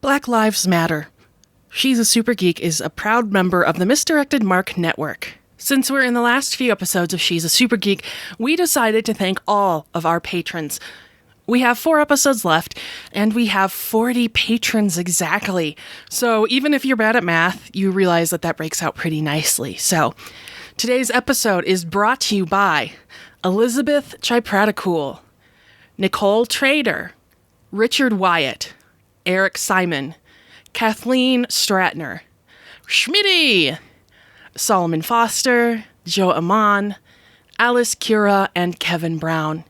Black Lives Matter. She's a Super Geek is a proud member of the Misdirected Mark Network. Since we're in the last few episodes of She's a Super Geek, we decided to thank all of our patrons. We have 4 episodes left, and we have 40 patrons exactly. So even if you're bad at math, you realize that breaks out pretty nicely. So today's episode is brought to you by Elizabeth Chipradikool, Nicole Trader, Richard Wyatt, Eric Simon, Kathleen Stratner, Schmitty, Solomon Foster, Joe Amon, Alice Cura, and Kevin Brown.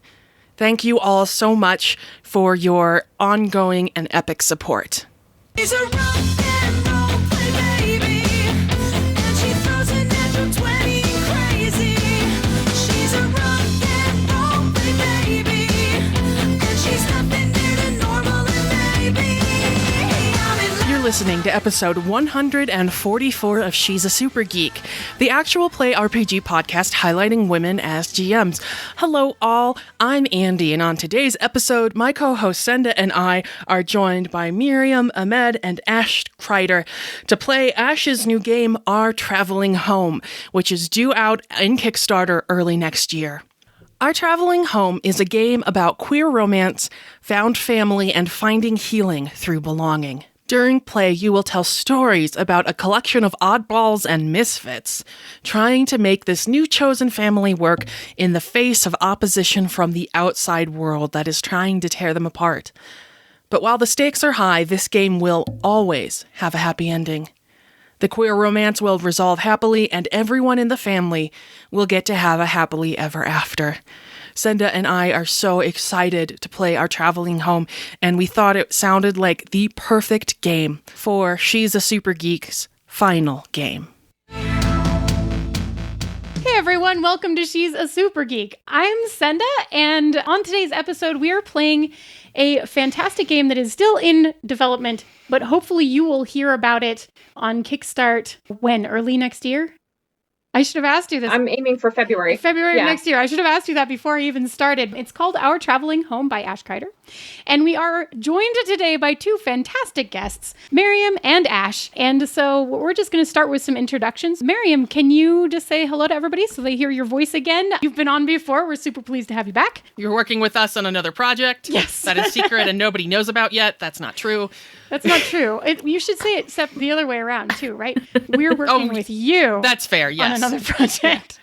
Thank you all so much for your ongoing and epic support. She's a rock and roll play baby, and she throws a natural 20 crazy. She's a rock and roll play baby, and she's nothing new to normal and maybe. You're listening to episode 144 of She's a Super Geek, the actual play RPG podcast highlighting women as GMs. Hello all, I'm Andi, and on today's episode, my co-host Senda and I are joined by Mariam, Ahmad, and Ash Kreider to play Ash's new game, Our Traveling Home, which is due out in Kickstarter early next year. Our Traveling Home is a game about queer romance, found family, and finding healing through belonging. During play, you will tell stories about a collection of oddballs and misfits, trying to make this new chosen family work in the face of opposition from the outside world that is trying to tear them apart. But while the stakes are high, this game will always have a happy ending. The queer romance will resolve happily, and everyone in the family will get to have a happily ever after. Senda and I are so excited to play Our Traveling Home, and we thought it sounded like the perfect game for She's a Super Geek's final game. Hey everyone, welcome to She's a Super Geek. I'm Senda, and on today's episode, we are playing a fantastic game that is still in development, but hopefully you will hear about it on Kickstart when? Early next year? I should have asked you this. I'm aiming for February. February of next year. I should have asked you that before I even started. It's called Our Traveling Home by Ash Kreider. And we are joined today by 2 fantastic guests, Mariam and Ash. And so we're just going to start with some introductions. Mariam, can you just say hello to everybody so they hear your voice again? You've been on before. We're super pleased to have you back. You're working with us on another project. Yes. That is secret and nobody knows about yet. That's not true. That's not true. You should say it except the other way around, too, right? We're working with you. That's fair, yes. On another project.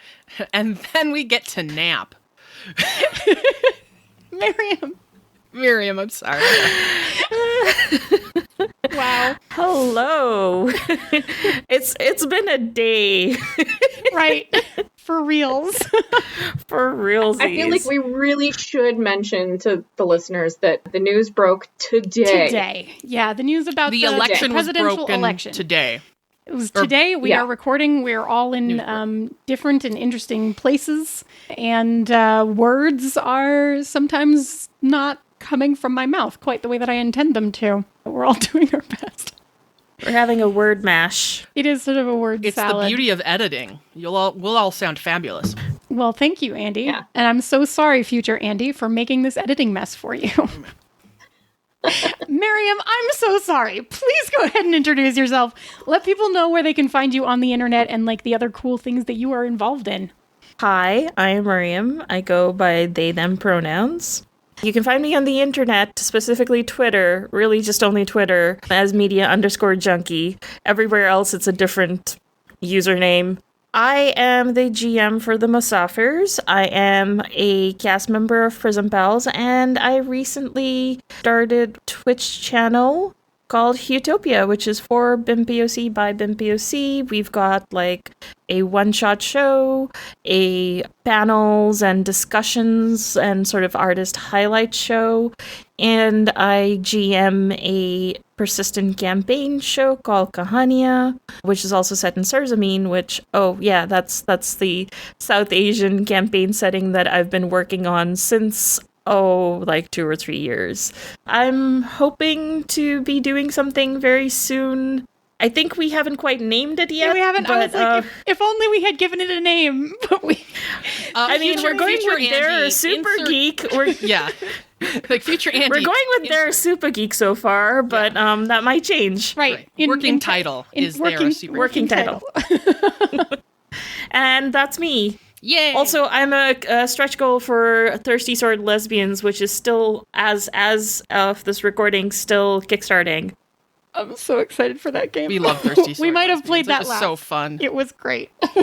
And then we get to nap. Mariam, I'm sorry. Wow. Hello. It's been a day. Right. For reals. For realsies. I feel like we really should mention to the listeners that the news broke today. Yeah, the news about the election was presidential broken election. today. It was today. We are recording. We're all in different and interesting places. And words are sometimes not coming from my mouth quite the way that I intend them to. We're all doing our best. We're having a word mash. It is sort of a word salad. It's the beauty of editing. We'll all sound fabulous. Well, thank you, Andi. Yeah. And I'm so sorry, future Andi, for making this editing mess for you. Mariam, I'm so sorry. Please go ahead and introduce yourself. Let people know where they can find you on the internet and like the other cool things that you are involved in. Hi, I am Mariam. I go by they, them pronouns. You can find me on the internet, specifically Twitter, really just only Twitter, as media_junkie. Everywhere else, it's a different username. I am the GM for the Musafirs. I am a cast member of Prison Pals, and I recently started a Twitch channel called Utopia, which is for BIMPOC by BIMPOC. We've got like a one-shot show, a panels and discussions and sort of artist highlight show, and I GM a persistent campaign show called Kahania, which is also set in Surzamine, which, that's the South Asian campaign setting that I've been working on since like 2 or 3 years. I'm hoping to be doing something very soon. I think we haven't quite named it yet. Yeah, we haven't. But, I was like, if only we had given it a name. But we. I mean, we're going with their Super Geek. Like future Andi. We're going with their super geek so far, but that might change. Right. Working title is their super Working title. And that's me. Yay! Also, I'm a stretch goal for Thirsty Sword Lesbians, which is still, as of this recording, still kickstarting. I'm so excited for that game. We love Thirsty Sword We might have played Lesbians. that It was last. so fun. It was great. All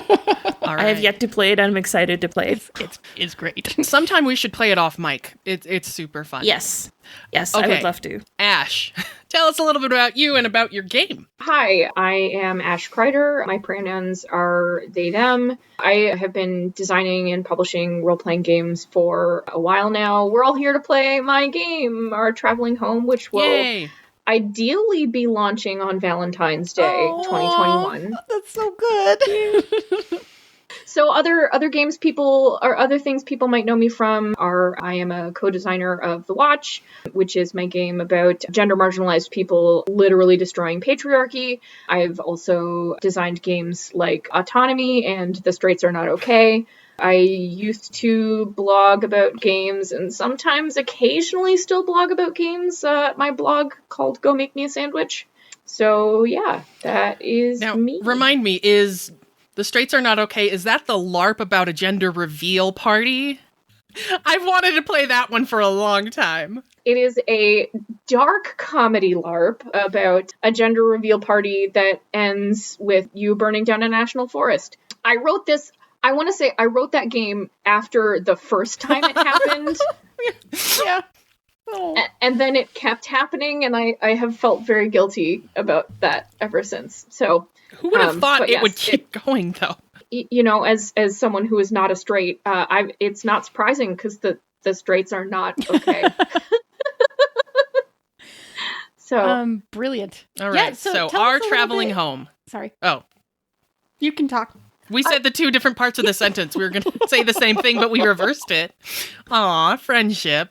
I have right. yet to play it. I'm excited to play it. It's great. Sometime we should play it off mic. It's super fun. Yes, I Okay. would love to. Ash, tell us a little bit about you and about your game. Hi, I am Ash Kreider. My pronouns are they, them. I have been designing and publishing role-playing games for a while now. We're all here to play my game, Our Traveling Home, which will Yay! ideally be launching on Valentine's Day 2021. That's so good. So other games people or other things people might know me from are I am a co-designer of The Watch, which is my game about gender marginalized people literally destroying patriarchy. I've also designed games like Autonomy and The Straights Are Not Okay. I used to blog about games and sometimes occasionally still blog about games at my blog called Go Make Me a Sandwich. So yeah, that is Now, me. remind me, is The Straights Are Not Okay, is that the LARP about a gender reveal party? I've wanted to play that one for a long time. It is a dark comedy LARP about a gender reveal party that ends with you burning down a national forest. I wrote that game after the first time it happened. Yeah. Oh. And then it kept happening, and I have felt very guilty about that ever since. So, Who would have thought but it would yes, keep going, though? you know, as someone who is not a straight, it's not surprising because the straights are not okay. So, Brilliant. All Yeah, right, so so tell Our us a little Traveling bit- Home. Sorry. Oh, You can talk. we said the two different parts of the sentence. We were going to say the same thing, but we reversed it. Aw, friendship.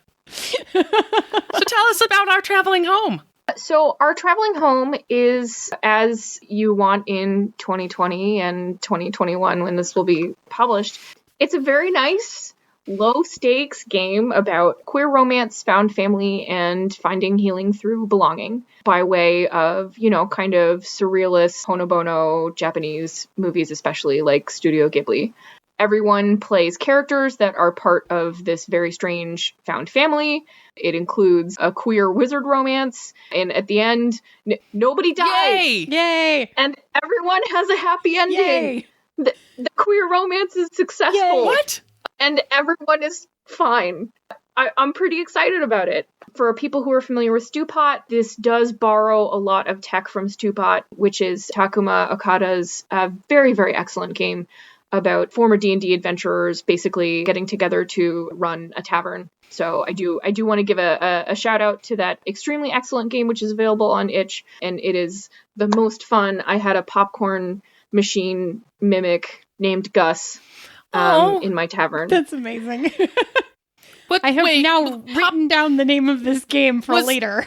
So tell us about Our Traveling Home. So Our Traveling Home is as you want in 2020 and 2021 when this will be published. It's a very nice, low-stakes game about queer romance, found family, and finding healing through belonging by way of, you know, kind of surrealist, honobono Japanese movies, especially like Studio Ghibli. Everyone plays characters that are part of this very strange found family. It includes a queer wizard romance, and at the end, nobody dies. Yay! Yay! And everyone has a happy ending. Yay! The queer romance is successful. Yay. What? And everyone is fine. I'm pretty excited about it. For people who are familiar with Stewpot, this does borrow a lot of tech from Stewpot, which is Takuma Okada's very, very excellent game about former D&D adventurers basically getting together to run a tavern. So I do want to give a shout out to that extremely excellent game, which is available on itch, and it is the most fun. I had a popcorn machine mimic named Gus in my tavern. That's amazing. But I have wait, now written down the name of this game for Was- later.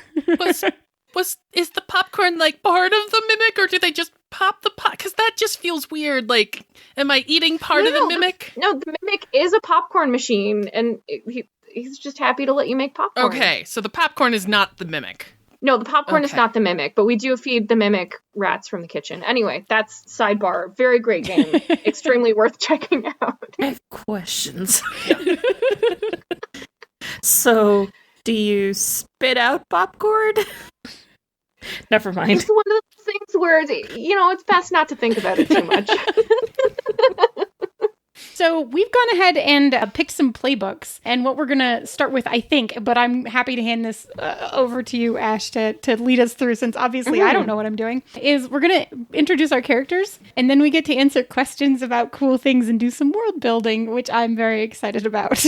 is the popcorn like part of the mimic, or do they just pop the pop? Because that just feels weird. Like, am I eating part of the mimic? The mimic is a popcorn machine, and he's just happy to let you make popcorn. Okay, so the popcorn is not the mimic. No, the popcorn is Okay. not the mimic, but we do feed the mimic rats from the kitchen. Anyway, that's sidebar. Very great game. Extremely worth checking out. I have questions. So, do you spit out popcorn? Never mind. It's one of those things where, it's best not to think about it too much. So we've gone ahead and picked some playbooks, and what we're going to start with, I think, but I'm happy to hand this over to you, Ash, to lead us through, since obviously I don't know what I'm doing, is we're going to introduce our characters, and then we get to answer questions about cool things and do some world building, which I'm very excited about.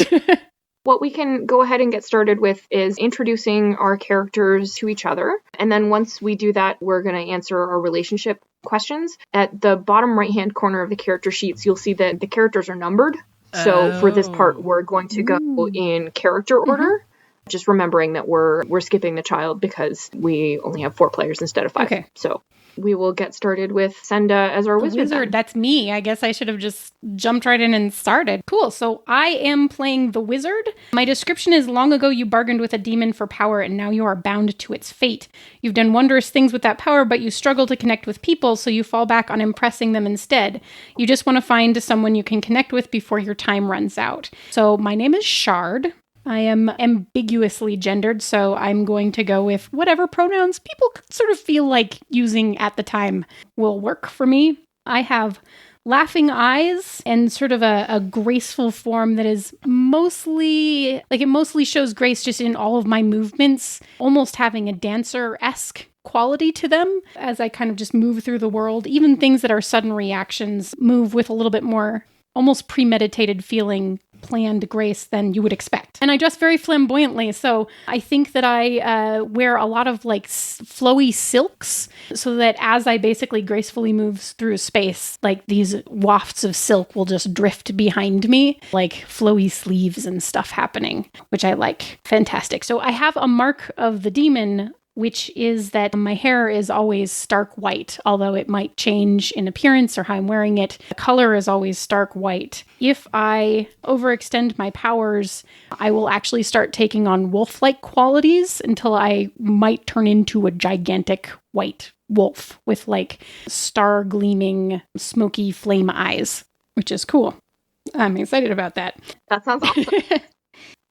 What we can go ahead and get started with is introducing our characters to each other. And then once we do that, we're going to answer our relationship questions. At the bottom right-hand corner of the character sheets, you'll see that the characters are numbered. So for this part, we're going to go in character order. Just remembering that we're skipping the child because we only have 4 players instead of 5. Okay. So we will get started with Senda as our The wizard. wizard, then. that's me. I guess I should have just jumped right in and started. Cool. So I am playing the wizard. My description is: long ago you bargained with a demon for power, and now you are bound to its fate. You've done wondrous things with that power, but you struggle to connect with people, so you fall back on impressing them instead. You just want to find someone you can connect with before your time runs out. So my name is Shard. I am ambiguously gendered, so I'm going to go with whatever pronouns people sort of feel like using at the time will work for me. I have laughing eyes and sort of a graceful form that is mostly, like, it mostly shows grace just in all of my movements, almost having a dancer-esque quality to them as I kind of just move through the world. Even things that are sudden reactions move with a little bit more almost premeditated feeling, planned grace than you would expect. And I dress very flamboyantly, so I think that I wear a lot of like flowy silks, so that as I basically gracefully move through space, like these wafts of silk will just drift behind me, like flowy sleeves and stuff happening, which I like. Fantastic. So I have a mark of the demon, which is that my hair is always stark white, although it might change in appearance or how I'm wearing it. The color is always stark white. If I overextend my powers, I will actually start taking on wolf-like qualities until I might turn into a gigantic white wolf with like star-gleaming, smoky flame eyes, which is cool. I'm excited about that. That sounds awesome.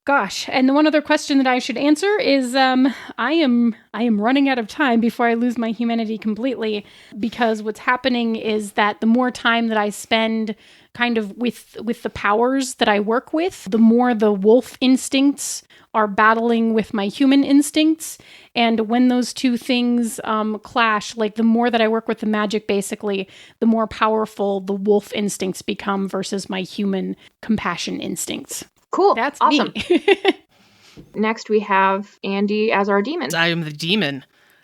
Gosh, and the one other question that I should answer is I am running out of time before I lose my humanity completely, because what's happening is that the more time that I spend kind of with the powers that I work with, the more the wolf instincts are battling with my human instincts. And when those two things clash, like the more that I work with the magic, basically, the more powerful the wolf instincts become versus my human compassion instincts. Cool. That's awesome. me. Next, we have Andi as our demon. I am the demon.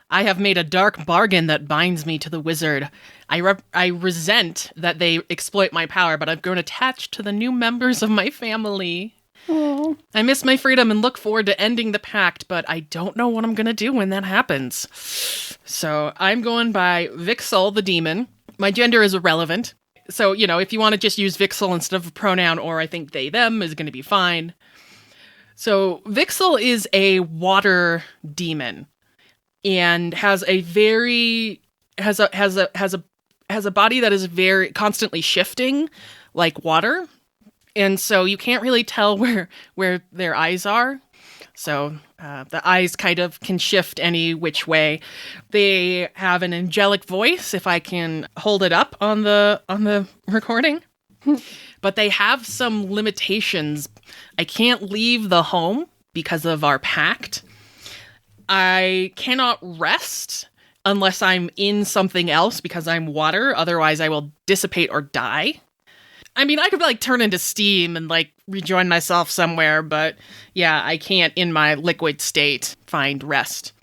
I have made a dark bargain that binds me to the wizard. I resent that they exploit my power, but I've grown attached to the new members of my family. Oh. I miss my freedom and look forward to ending the pact, but I don't know what I'm going to do when that happens. So I'm going by Vixel, the demon. My gender is irrelevant. So, you know, if you want to just use Vixel instead of a pronoun, or I think they, them, is going to be fine. So Vixel is a water demon and has a very, has a body that is very constantly shifting like water. And so you can't really tell where their eyes are. So the eyes kind of can shift any which way. They have an angelic voice, if I can hold it up on the recording. But they have some limitations. I can't leave the home because of our pact. I cannot rest unless I'm in something else because I'm water. Otherwise, I will dissipate or die. I mean, I could like turn into steam and like rejoin myself somewhere, but yeah, I can't in my liquid state find rest.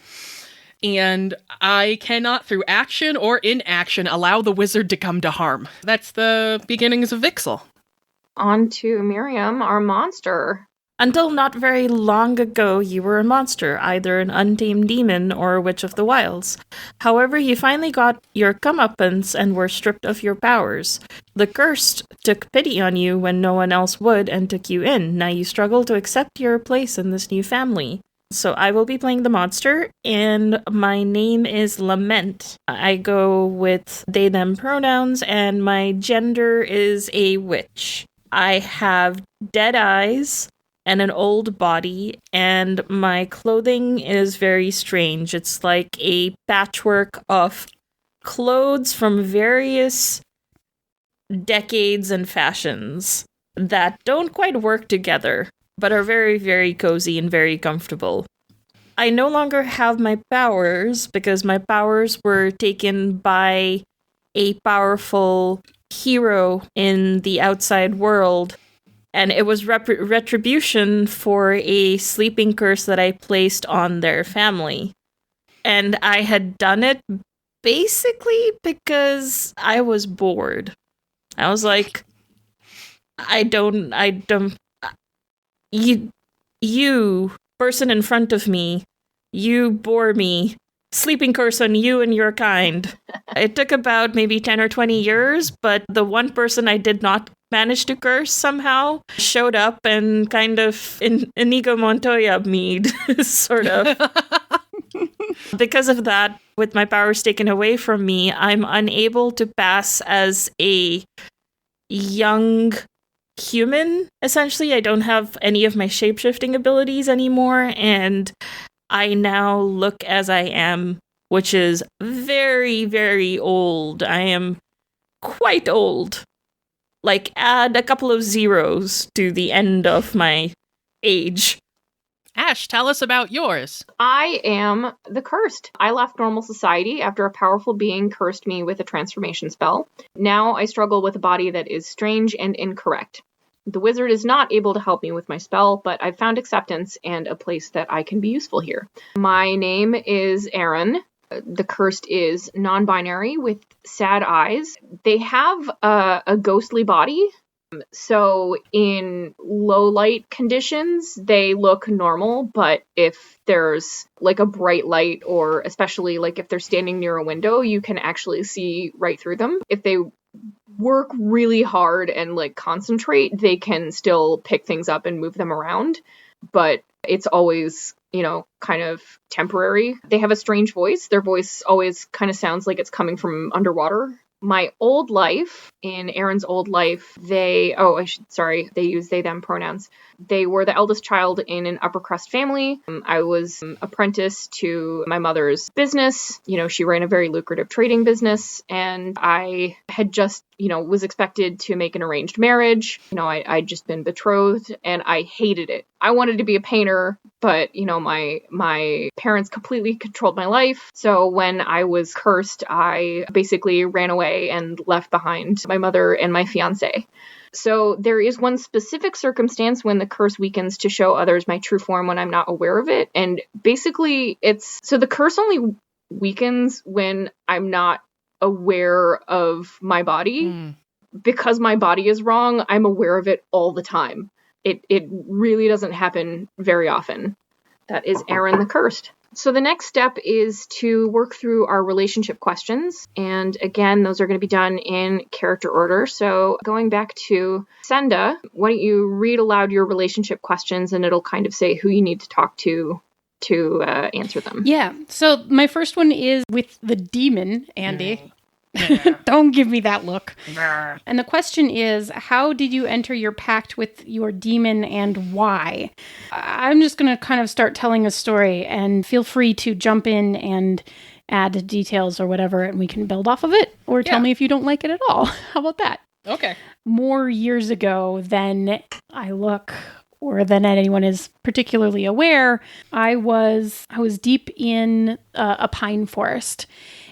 And I cannot, through action or inaction, allow the wizard to come to harm. That's the beginnings of Vixel. On to Mariam, our monster. Until not very long ago, you were a monster, either an untamed demon or a witch of the wilds. However, you finally got your comeuppance and were stripped of your powers. The cursed took pity on you when no one else would and took you in. Now you struggle to accept your place in this new family. So I will be playing the monster, and my name is Lament. I go with they, them pronouns, and my gender is a witch. I have dead eyes and an old body, and my clothing is very strange. It's like a patchwork of clothes from various decades and fashions that don't quite work together, but are very, very cozy and very comfortable. I no longer have my powers because my powers were taken by a powerful hero in the outside world, and it was retribution for a sleeping curse that I placed on their family. And I had done it basically because I was bored. I was like, you person in front of me, you bore me, sleeping curse on you and your kind. It took about maybe 10 or 20 years, but the one person I did not manage to curse somehow showed up and kind of in Inigo Montoya mead, sort of. Because of that, with my powers taken away from me, I'm unable to pass as a young human, essentially. I don't have any of my shape-shifting abilities anymore, and I now look as I am, which is very, very old. I am quite old. Like, add a couple of zeros to the end of my age. Ash, tell us about yours. I am the cursed. I left normal society after a powerful being cursed me with a transformation spell. Now I struggle with a body that is strange and incorrect. The wizard is not able to help me with my spell, but I've found acceptance and a place that I can be useful here. My name is Aaron. The cursed is non-binary with sad eyes. They have a ghostly body. So in low light conditions, they look normal, but if there's like a bright light, or especially like if they're standing near a window, you can actually see right through them. If they work really hard and like concentrate, they can still pick things up and move them around, but it's always, kind of temporary. They have a strange voice. Their voice always kind of sounds like it's coming from underwater. My old life, in Aaron's old life, they use they, them pronouns. They were the eldest child in an upper crust family. I was apprentice to my mother's business. She ran a very lucrative trading business, and I had just, was expected to make an arranged marriage. I'd just been betrothed, and I hated it. I wanted to be a painter, but, my parents completely controlled my life. So when I was cursed, I basically ran away and left behind my mother and my fiance. So there is one specific circumstance when the curse weakens to show others my true form when I'm not aware of it. And basically the curse only weakens when I'm not aware of my body. Because my body is wrong, I'm aware of it all the time. It really doesn't happen very often. That is Aaron the Cursed. So the next step is to work through our relationship questions. And again, those are going to be done in character order. So going back to Senda, why don't you read aloud your relationship questions, and it'll kind of say who you need to talk to answer them. Yeah. So my first one is with the demon, Andi. Don't give me that look. And the question is, how did you enter your pact with your demon and why? I'm just going to kind of start telling a story, and feel free to jump in and add details or whatever, and we can build off of it, or tell me if you don't like it at all. How about that? Okay. More years ago than I look, or than anyone is particularly aware, I was deep in a pine forest.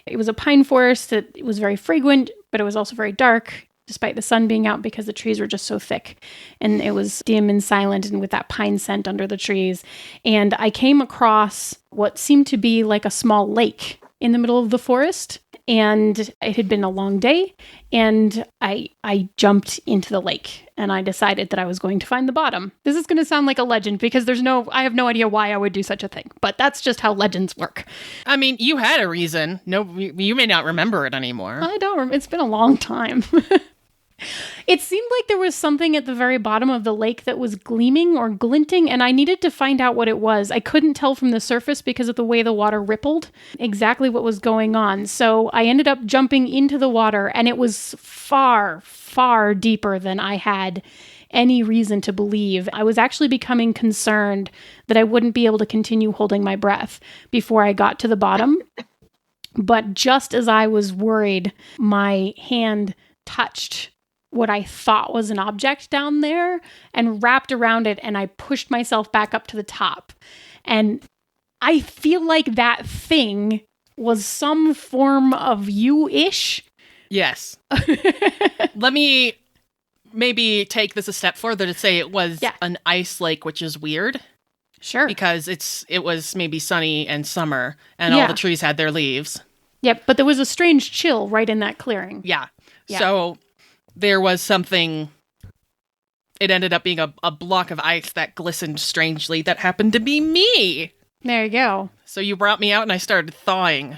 It was a pine forest that it was very fragrant, but it was also very dark, despite the sun being out, because the trees were just so thick. And it was dim and silent, and with that pine scent under the trees. And I came across what seemed to be like a small lake in the middle of the forest. And it had been a long day, and I jumped into the lake, and I decided that I was going to find the bottom. This is going to sound like a legend, because I have no idea why I would do such a thing, but that's just how legends work. I mean, you had a reason. No, you may not remember it anymore. I don't remember. It's been a long time. It seemed like there was something at the very bottom of the lake that was gleaming or glinting, and I needed to find out what it was. I couldn't tell from the surface because of the way the water rippled exactly what was going on. So I ended up jumping into the water, and it was far, far deeper than I had any reason to believe. I was actually becoming concerned that I wouldn't be able to continue holding my breath before I got to the bottom. But just as I was worried, my hand touched what I thought was an object down there and wrapped around it, and I pushed myself back up to the top. And I feel like that thing was some form of you-ish. Yes. Let me maybe take this a step further to say it was an ice lake, which is weird. Sure. Because it was maybe sunny and summer, and all the trees had their leaves. Yep, but there was a strange chill right in that clearing. Yeah. So there was something, it ended up being a block of ice that glistened strangely that happened to be me. There you go. So you brought me out and I started thawing.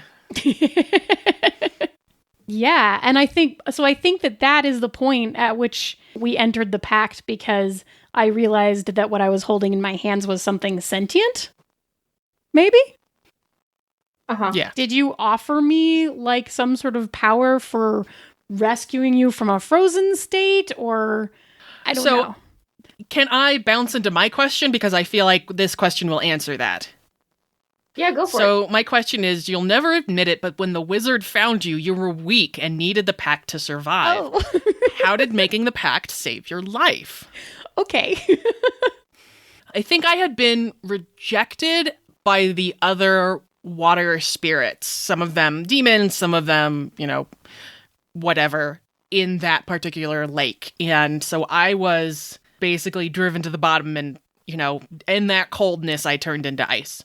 Yeah, and I think that is the point at which we entered the pact, because I realized that what I was holding in my hands was something sentient. Maybe? Uh-huh. Yeah. Did you offer me like some sort of power for rescuing you from a frozen state, or I don't know. Can I bounce into my question? Because I feel like this question will answer that. Yeah, go for it. So my question is, you'll never admit it, but when the wizard found you, you were weak and needed the pact to survive. Oh. How did making the pact save your life? Okay. I think I had been rejected by the other water spirits. Some of them demons, some of them, whatever, in that particular lake. And so I was basically driven to the bottom, and, in that coldness, I turned into ice.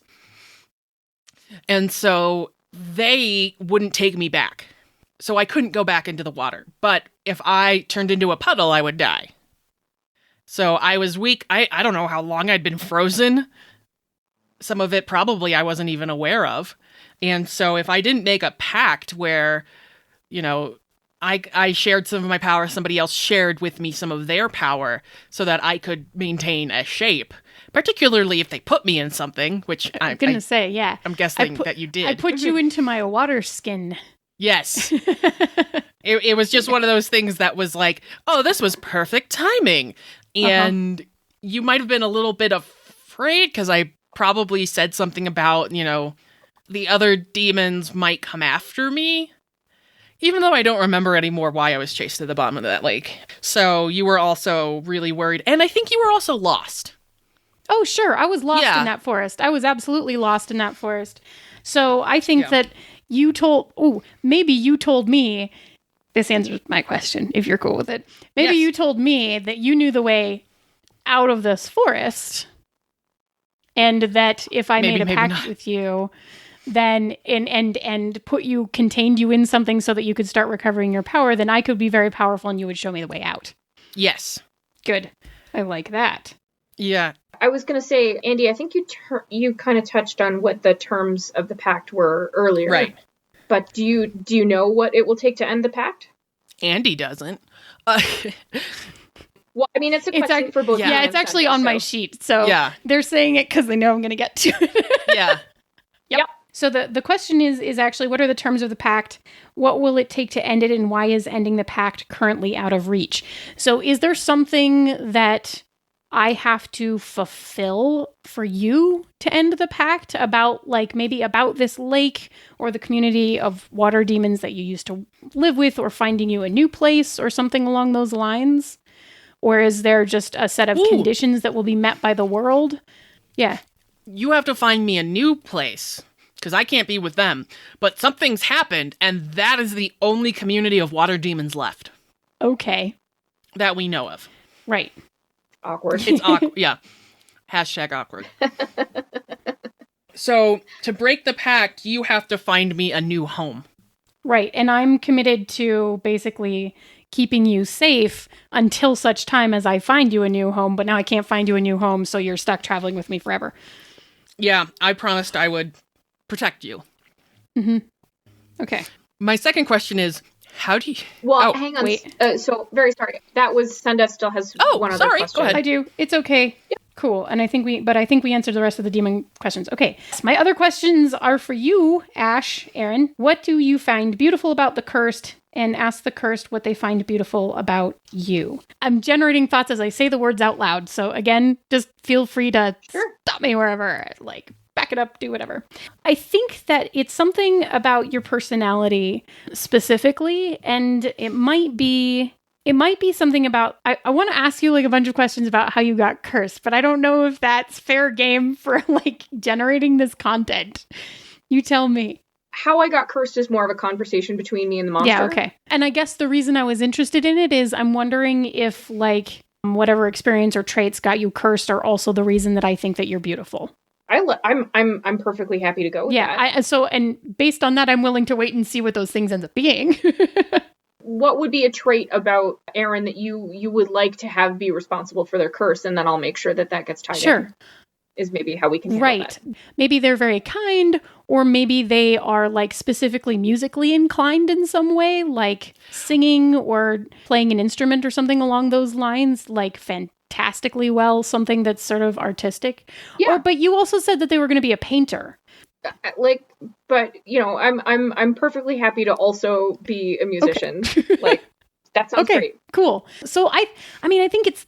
And so they wouldn't take me back. So I couldn't go back into the water. But if I turned into a puddle, I would die. So I was weak. I don't know how long I'd been frozen. Some of it probably I wasn't even aware of. And so if I didn't make a pact where, I shared some of my power, somebody else shared with me some of their power so that I could maintain a shape, particularly if they put me in something, which I'm going to say, yeah. I'm guessing that you did. I put you into my water skin. Yes. It was just one of those things that was like, oh, this was perfect timing. And you might have been a little bit afraid because I probably said something about, the other demons might come after me. Even though I don't remember anymore why I was chased to the bottom of that lake. So you were also really worried. And I think you were also lost. Oh, sure. I was lost Yeah. in that forest. I was absolutely lost in that forest. So I think that maybe you told me, this answers my question, if you're cool with it. Maybe Yes. you told me that you knew the way out of this forest, and that if I Maybe, made a maybe pact not. with you, then and contained you in something so that you could start recovering your power, then I could be very powerful and you would show me the way out. Yes. Good. I like that. Yeah. I was going to say, Andy, I think you kind of touched on what the terms of the pact were earlier. Right. But do you know what it will take to end the pact? Andy doesn't. Well, I mean, it's a question for both. Yeah. you Yeah, and it's actually Senda, on my so- sheet. So Yeah. they're saying it because they know I'm going to get to it. Yeah. So the question is actually, what are the terms of the pact? What will it take to end it? And why is ending the pact currently out of reach? So is there something that I have to fulfill for you to end the pact about, like, maybe about this lake or the community of water demons that you used to live with, or finding you a new place or something along those lines? Or is there just a set of Ooh. conditions that will be met by the world? Yeah. You have to find me a new place, because I can't be with them. But something's happened, and that is the only community of water demons left Okay. that we know of. Right. Awkward. It's awkward. Yeah. Hashtag awkward. So, to break the pact, you have to find me a new home. Right. And I'm committed to basically keeping you safe until such time as I find you a new home. But now I can't find you a new home, so you're stuck traveling with me forever. Yeah, I promised I would protect you. Okay. My second question is, how do you... Well, Oh, hang on. wait. So, very sorry. That was Senda still has Oh, one other sorry. Go question. ahead. I do. It's okay. Cool. And I think we answered the rest of the demon questions. Okay. My other questions are for you, Ash, Aaron. What do you find beautiful about the cursed? And ask the cursed what they find beautiful about you. I'm generating thoughts as I say the words out loud. So again, just feel free to stop me wherever, like back it up, do whatever. I think that it's something about your personality specifically, and it might be something about, I want to ask you like a bunch of questions about how you got cursed, but I don't know if that's fair game for like generating this content. You tell me. How I got cursed is more of a conversation between me and the monster. Yeah, okay. And I guess the reason I was interested in it is I'm wondering if like whatever experience or traits got you cursed are also the reason that I think that you're beautiful. I'm perfectly happy to go with that. And based on that, I'm willing to wait and see what those things end up being. What would be a trait about Aaron that you would like to have be responsible for their curse, and then I'll make sure that gets tied in. Sure. is maybe how we can handle Right. that. Maybe they're very kind, or maybe they are like specifically musically inclined in some way, like singing or playing an instrument or something along those lines, like fantastically well, something that's sort of artistic. Yeah. But you also said that they were going to be a painter. Like, but I'm perfectly happy to also be a musician. Like, that sounds Okay, great. cool. So I think it's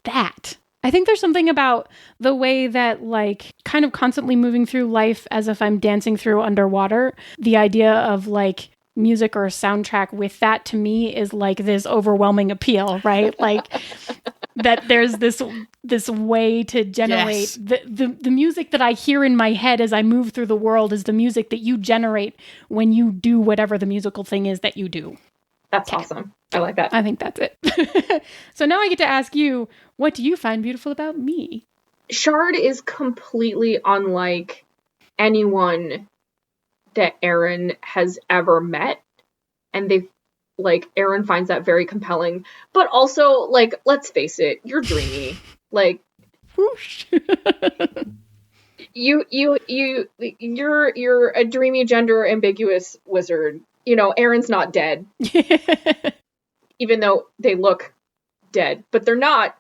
that. I think there's something about the way that, like, kind of constantly moving through life as if I'm dancing through underwater. The idea of like music or a soundtrack with that, to me, is like this overwhelming appeal, right? Like that there's this way to generate the music that I hear in my head as I move through the world is the music that you generate when you do whatever the musical thing is that you do. That's awesome. I like that. I think that's it. So now I get to ask you, what do you find beautiful about me? Shard is completely unlike anyone that Aaron has ever met. And Aaron finds that very compelling. But also, like, let's face it, you're dreamy. Like, Whoosh. you're a dreamy, gender ambiguous wizard. Aaron's not dead, even though they look dead, but they're not.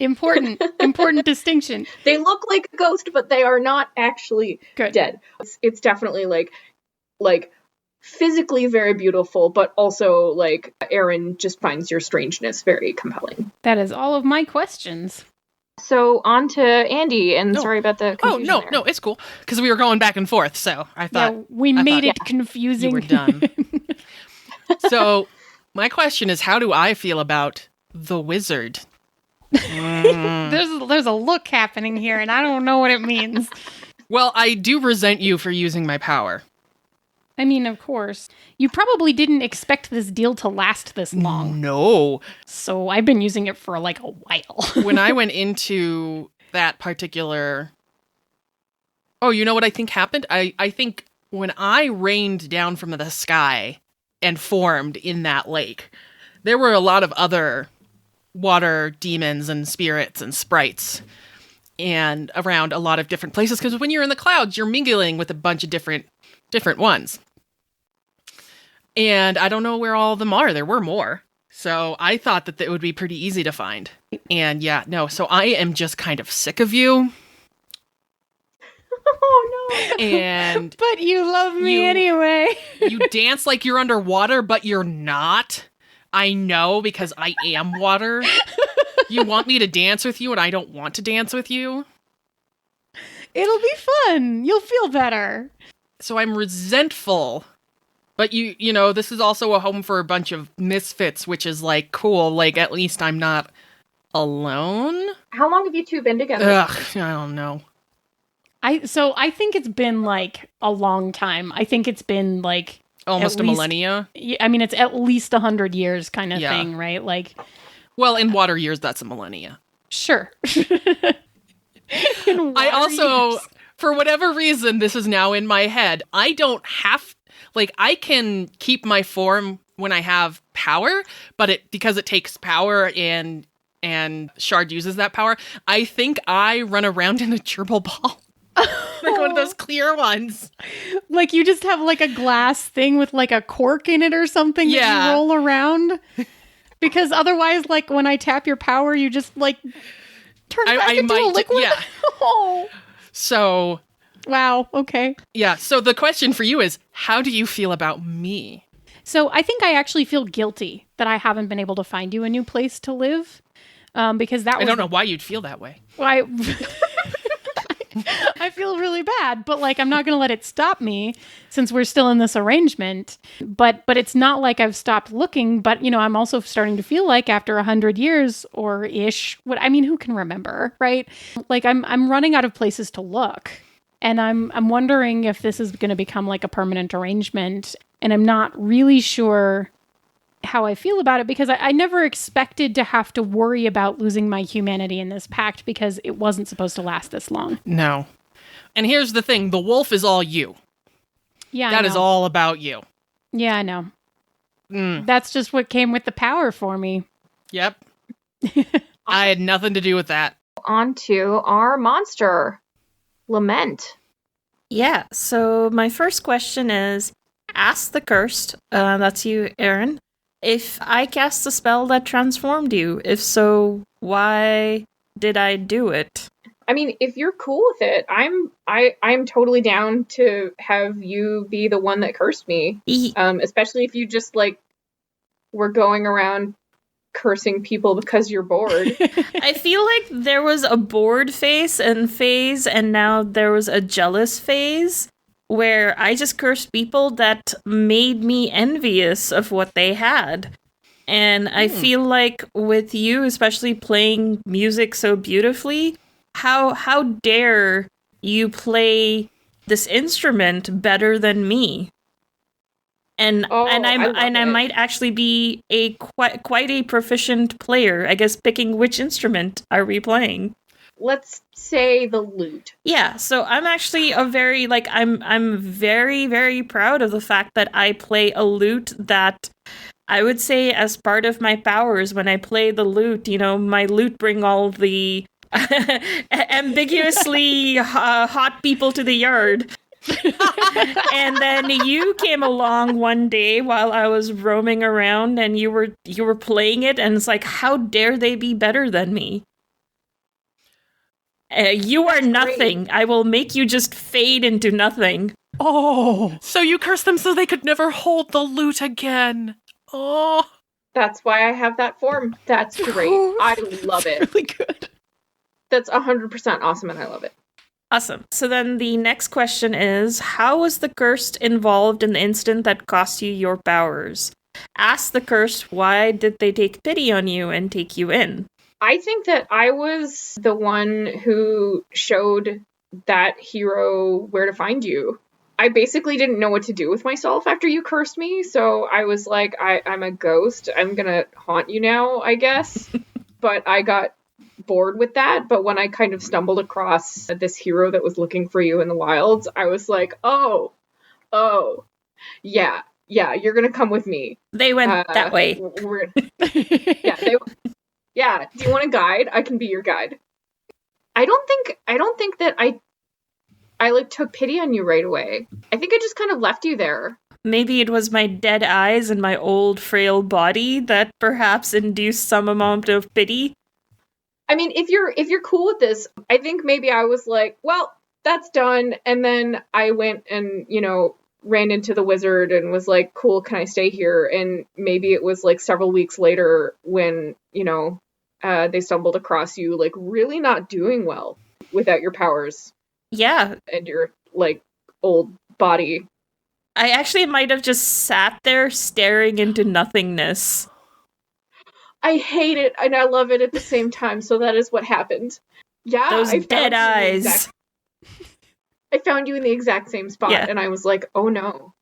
Important distinction. They look like a ghost, but they are not actually Good. dead. It's definitely like physically very beautiful, but also like Aaron just finds your strangeness very compelling. That is all of my questions. So on to Andy, and No. sorry about the Oh, confusion no, it's cool. Because we were going back and forth, so I thought We I made thought it confusing. you were done. So my question is, how do I feel about the wizard? There's a look happening here, and I don't know what it means. Well, I do resent you for using my power. I mean, of course. You probably didn't expect this deal to last this long. No. So I've been using it for like a while. When I went into that particular... Oh, you know what I think happened? I think when I rained down from the sky and formed in that lake, there were a lot of other water demons and spirits and sprites and around a lot of different places, because when you're in the clouds, you're mingling with a bunch of different ones. And I don't know where all of them are. There were more. So I thought that it would be pretty easy to find. And yeah, no. So I am just kind of sick of you. Oh no. And But you love me You- anyway. you dance like you're underwater, but you're not. I know, because I am water. You want me to dance with you, and I don't want to dance with you. It'll be fun. You'll feel better. So I'm resentful. But you know, this is also a home for a bunch of misfits, which is like cool. Like, at least I'm not alone. How long have you two been together? Ugh, I don't know. I think it's been like a long time. I think it's been like Almost at a least- millennia. I mean, it's at least 100 years kind of Yeah. thing, right? Like, Well, in water years, that's a millennia. sure. In I water also, years. for whatever reason, this is now in my head. I don't have, like, I can keep my form when I have power, but because it takes power and Shard uses that power, I think I run around in a gerbil ball. Like one of those clear ones. Like you just have like a glass thing with like a cork in it or something that Yeah. you roll around. Because otherwise, like when I tap your power, you just like turn back into a liquid. yeah. Oh, So, wow. Okay. yeah. So the question for you is, how do you feel about me? So I think I actually feel guilty that I haven't been able to find you a new place to live. Because that was I don't know why you'd feel that way. I I feel really bad, but like I'm not going to let it stop me since we're still in this arrangement. But it's not like I've stopped looking, but you know, I'm also starting to feel like after 100 years or ish, who can remember, right? Like I'm running out of places to look. And I'm wondering if this is going to become like a permanent arrangement, and I'm not really sure how I feel about it, because I never expected to have to worry about losing my humanity in this pact, because it wasn't supposed to last this long. No. And here's the thing. The wolf is all you. Yeah, That I is know. all about you. Yeah, I know. Mm. That's just what came with the power for me. Yep. I had nothing to do with that. On to our monster, Lament. Yeah, so my first question is, ask the cursed, that's you, Aaron, if I cast a spell that transformed you. If so, why did I do it? I mean, if you're cool with it, I'm totally down to have you be the one that cursed me. Especially if you just like were going around cursing people because you're bored. I feel like there was a bored phase, and now there was a jealous phase where I just cursed people that made me envious of what they had. And I feel like with you, especially playing music so beautifully, how dare you play this instrument better than me? And I might actually be a quite a proficient player. I guess picking which instrument are we playing? Let's say the lute. Yeah, so I'm actually I'm very, very proud of the fact that I play a lute that I would say as part of my powers when I play the lute, my lute bring all the ambiguously hot people to the yard. And then you came along one day while I was roaming around and you were playing it, and it's like, how dare they be better than me? You are nothing. Great. I will make you just fade into nothing. Oh, so you cursed them so they could never hold the lute again. Oh. That's why I have that form. That's great. I love it. Really good. That's 100% awesome, and I love it. Awesome. So then the next question is, how was the cursed involved in the incident that cost you your powers? Ask the cursed, why did they take pity on you and take you in? I think that I was the one who showed that hero where to find you. I basically didn't know what to do with myself after you cursed me, so I was like, I'm a ghost. I'm gonna haunt you now, I guess. But I got bored with that. But when I kind of stumbled across this hero that was looking for you in the wilds, I was like, oh, yeah, you're gonna come with me. They went that way. Yeah, do you want a guide? I can be your guide. I don't think that I like took pity on you right away. I think I just kind of left you there. Maybe it was my dead eyes and my old frail body that perhaps induced some amount of pity. I mean, if you're cool with this, I think maybe I was like, well, that's done. And then I went and, ran into the wizard and was like, cool, can I stay here? And maybe it was like several weeks later when, they stumbled across you, like really not doing well without your powers. Yeah. And your like old body. I actually might have just sat there staring into nothingness. I hate it and I love it at the same time. So that is what happened. Yeah. Those dead eyes. I found you in the exact same spot, and I was like, oh no.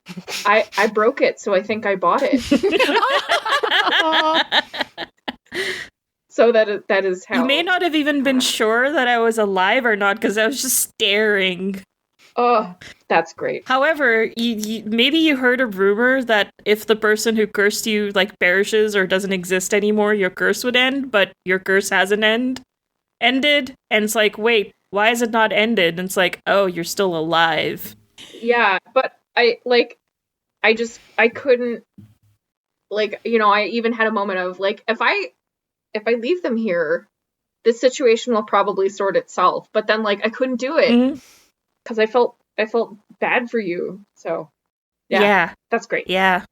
I broke it, so I think I bought it. So that is how... You may not have even been sure that I was alive or not, because I was just staring. Oh, that's great. However, maybe you heard a rumor that if the person who cursed you, perishes or doesn't exist anymore, your curse would end, but your curse hasn't ended, and it's like, wait, why is it not ended? And it's like, oh, you're still alive. Yeah, but I couldn't, I even had a moment of, if I leave them here, this situation will probably sort itself. But then, I couldn't do it because I felt bad for you. So, yeah, that's great. Yeah,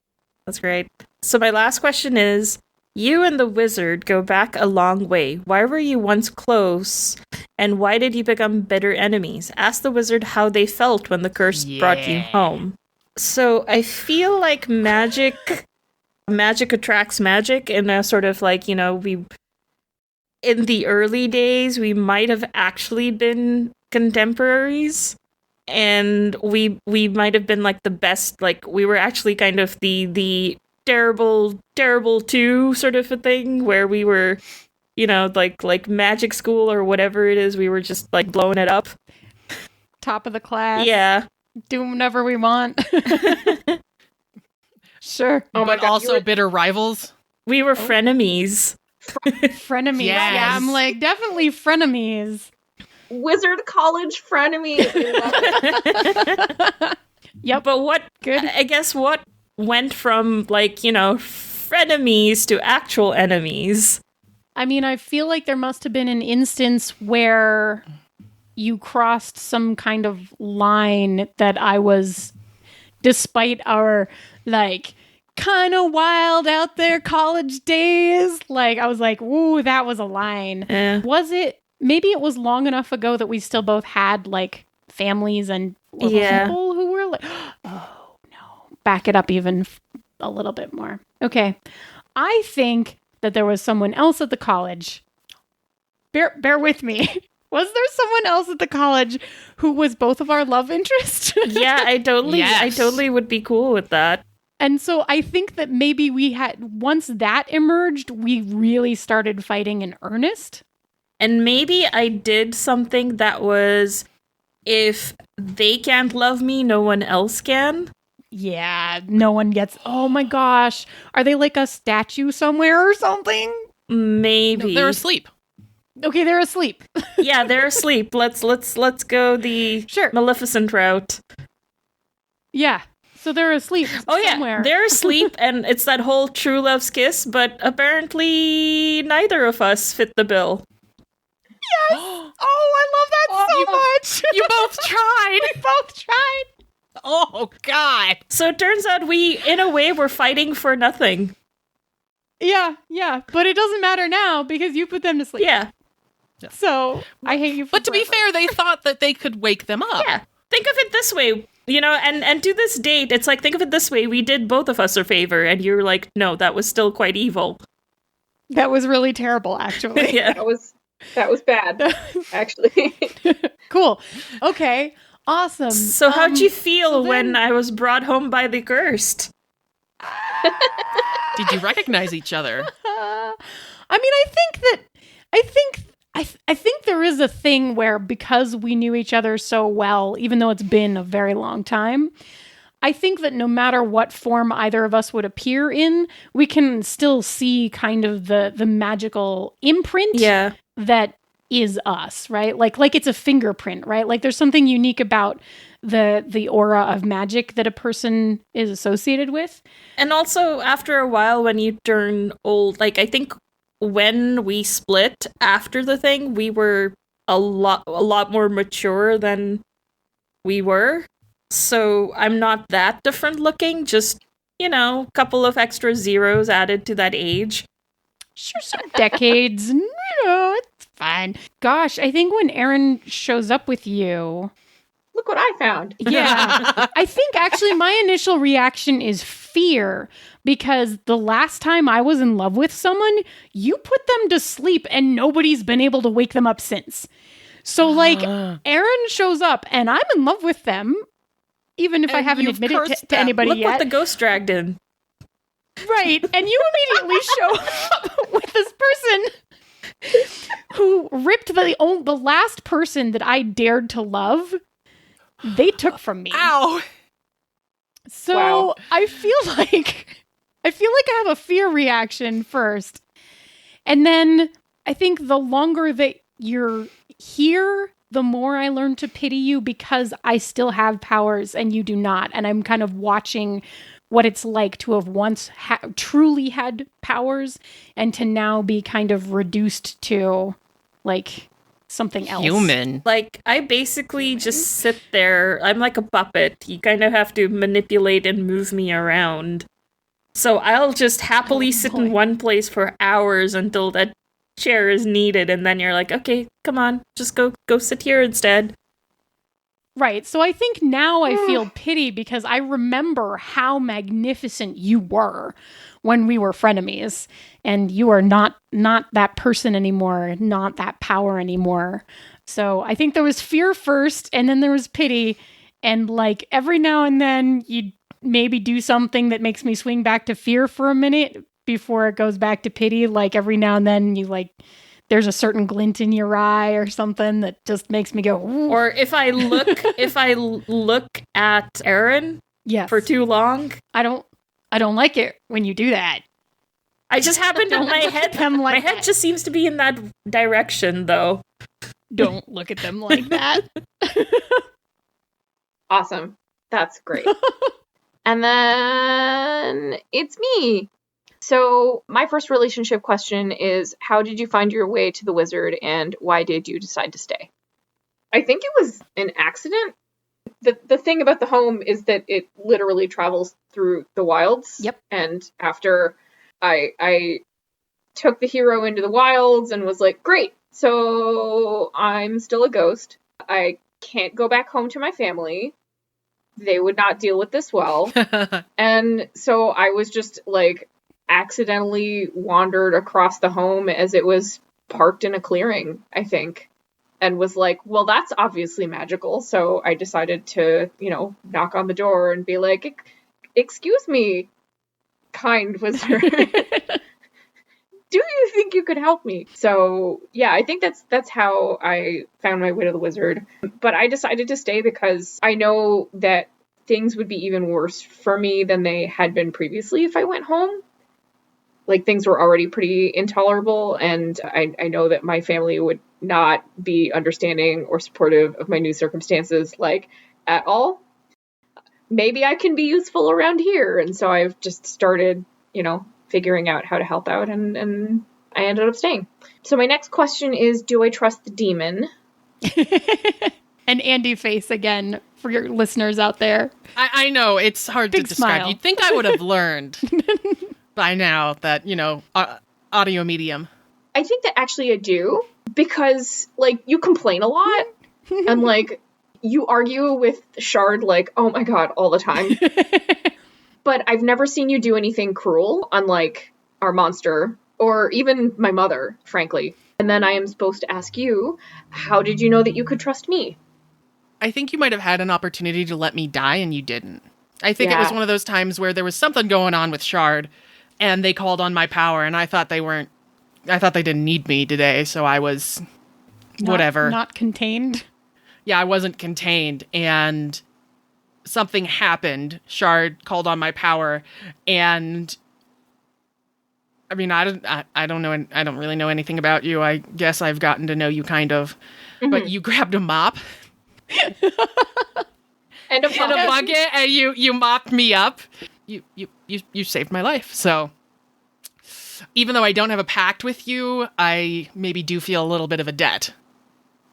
that's great. So my last question is, you and the wizard go back a long way. Why were you once close, and why did you become bitter enemies? Ask the wizard how they felt when the curse brought you home. So I feel like magic attracts magic, in a sort of in the early days, we might have actually been contemporaries, and we might have been the best, we were actually kind of the terrible 2 sort of a thing, where we were, like magic school or whatever it is, we were just blowing it up. Top of the class. Yeah. Do whatever we want. Sure. Oh, but also bitter rivals? We were frenemies. Frenemies. Yes. Yeah, I'm like, definitely frenemies. Wizard college frenemy. Yep. But what, Good. I guess what went from, like, frenemies to actual enemies? I mean, I feel like there must have been an instance where you crossed some kind of line that I was, despite our, like, kind of wild out there college days, like, I was like, ooh, that was a line. Was it, maybe it was long enough ago that we still both had, like, families and people who were like, oh, no. Back it up even a little bit more. Okay. I think that there was someone else at the college. Bear with me. Was there someone else at the college who was both of our love interest? Yeah, I totally Yes. would be cool with that. And so I think that maybe we had, once that emerged, we really started fighting in earnest. And maybe I did something that was, if they can't love me, no one else can. Yeah, no one gets, oh my gosh. Are they like a statue somewhere or something? Maybe. They're asleep. Okay, they're asleep. Yeah, they're asleep. Let's go the Sure. Maleficent route. Yeah, so they're asleep Oh yeah, somewhere. they're asleep, and it's that whole true love's kiss, but apparently neither of us fit the bill. Oh, I love that so much. You both tried. We both tried. Oh, God. So it turns out we, in a way, were fighting for nothing. Yeah, but it doesn't matter now because you put them to sleep. Yeah, So I hate you. For But to be forever. fair, they thought that they could wake them up. yeah. Think of it this way, and to this date, it's like, think of it this way, we did both of us a favor, and you're like, no, that was still quite evil. That was really terrible, actually. Yeah. That was bad, actually. Cool. Okay. Awesome. So how'd you feel so then- when I was brought home by the cursed? Did you recognize each other? I mean, I think there is a thing where, because we knew each other so well, even though it's been a very long time, I think that no matter what form either of us would appear in, we can still see kind of the magical imprint Yeah. that is us, right? Like it's a fingerprint, right? Like there's something unique about the aura of magic that a person is associated with. And also, after a while, when you turn old, like, I think when we split after the thing, we were a lot more mature than we were. So I'm not that different looking, just, a couple of extra zeros added to that age. Sure, some decades. It's fine. Gosh, I think when Aaron shows up with you, Look what I found. yeah, I think actually my initial reaction is fear, because the last time I was in love with someone, you put them to sleep and nobody's been able to wake them up since. So like Aaron shows up and I'm in love with them, even if I And haven't you've admitted cursed to them. anybody Look yet. what the ghost dragged in. Right. And you immediately show up with this person who ripped the last person that I dared to love. They took from me. Ow. So Wow. I feel like I have a fear reaction first. And then I think the longer that you're here, the more I learn to pity you, because I still have powers and you do not. And I'm kind of watching what it's like to have once truly had powers and to now be kind of reduced to like something else. Human. Like, I basically just sit there. I'm like a puppet. You kind of have to manipulate and move me around. So I'll just happily sit in one place for hours until that chair is needed, and then you're like, okay, come on, just go sit here instead. Right. So I think now I feel pity because I remember how magnificent you were when we were frenemies, and you are not that person anymore, not that power anymore. So I think there was fear first, and then there was pity, and like every now and then you maybe do something that makes me swing back to fear for a minute before it goes back to pity. Like every now and then you like, there's a certain glint in your eye or something that just makes me go, ooh. Or if I look at Aaron Yes. for too long, I don't like it when you do that. I just happened to my head. them like My head that. just seems to be in that direction, though. Don't look at them like that. Awesome. That's great. And then it's me. So my first relationship question is, how did you find your way to the wizard and why did you decide to stay? I think it was an accident. The thing about the home is that it literally travels through the wilds. Yep. And after I took the hero into the wilds and was like, great, so I'm still a ghost. I can't go back home to my family. They would not deal with this well. And so I was just like accidentally wandered across the home as it was parked in a clearing, I think, and was like, well, that's obviously magical. So I decided to, knock on the door and be like, excuse me, kind wizard. Do you think you could help me? So yeah, I think that's how I found my way to the wizard. But I decided to stay because I know that things would be even worse for me than they had been previously if I went home. Like, things were already pretty intolerable, and I know that my family would not be understanding or supportive of my new circumstances, like, at all. Maybe I can be useful around here. And so I've just started, figuring out how to help out, and I ended up staying. So my next question is, do I trust the demon? An Andy face again for your listeners out there. I know, it's hard to Big describe. smile. You'd think I would have learned by now that, audio medium. I think that actually I do, because, like, you complain a lot, and, like, you argue with Shard, like, oh my god, all the time. But I've never seen you do anything cruel, unlike our monster, or even my mother, frankly. And then I am supposed to ask you, how did you know that you could trust me? I think you might have had an opportunity to let me die and you didn't. I think it was Yeah. one of those times where there was something going on with Shard and they called on my power and I thought they didn't need me today, so I was whatever. Not contained. Yeah, I wasn't contained and something happened. Shard called on my power and I mean, I don't know. I don't really know anything about you. I guess I've gotten to know you kind of, but you grabbed a mop And a and a bucket, and you mopped me up. You saved my life. So even though I don't have a pact with you, I maybe do feel a little bit of a debt.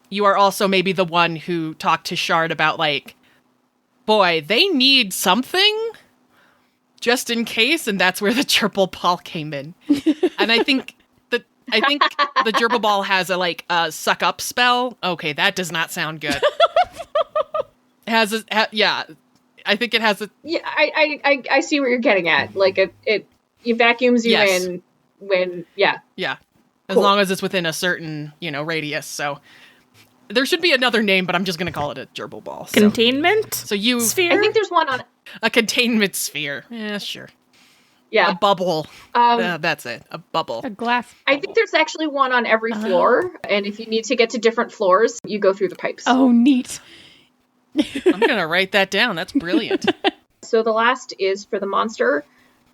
You are also maybe the one who talked to Shard about, like, boy, they need something just in case, and that's where the gerbil ball came in. And I think the gerbil ball has a suck up spell. Okay, that does not sound good. Yeah, I think it has a. Yeah, I see what you're getting at. Like, it vacuums you Yes. in when, yeah. Yeah, as Cool. long as it's within a certain radius. So there should be another name, but I'm just gonna call it a gerbil ball. So, Containment? so you Sphere? I think there's one on, a containment sphere. Yeah, sure. yeah. A bubble. That's it. A bubble. A glass. I think there's actually one on every floor, and if you need to get to different floors, you go through the pipes. Oh, neat. I'm gonna write that down. That's brilliant. So the last is for the monster.